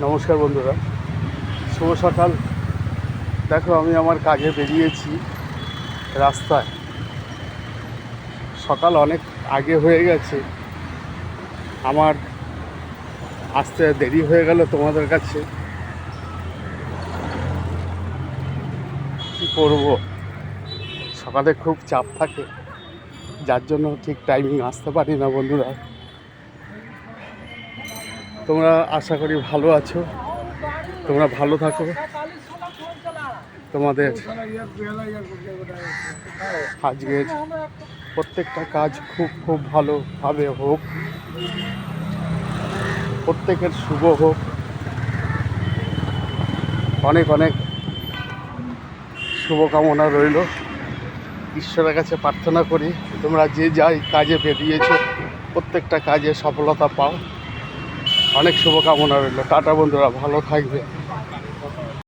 নমস্কার বন্ধুরা, শুভ সকাল। দেখো, আমি আমার কাজে বেরিয়েছি রাস্তায়। সকাল অনেক আগে হয়ে গেছে, আমার আসতে দেরি হয়ে গেল তোমাদের কাছে। কী করব, সকালে খুব চাপ থাকে, যার জন্য ঠিক টাইমিং আসতে পারি না। বন্ধুরা, তোমরা আশা করি ভালো আছো, তোমরা ভালো থাকো। তোমাদের আজকের প্রত্যেকটা কাজ খুব খুব ভালোভাবে হোক, প্রত্যেকের শুভ হোক। অনেক অনেক শুভকামনা রইল। ঈশ্বরের কাছে প্রার্থনা করি তোমরা যে যাই কাজে বেরিয়েছো প্রত্যেকটা কাজে সফলতা পাও। অনেক শুভকামনা রইল। টাটা বন্ধুরা, ভালো থাকবে।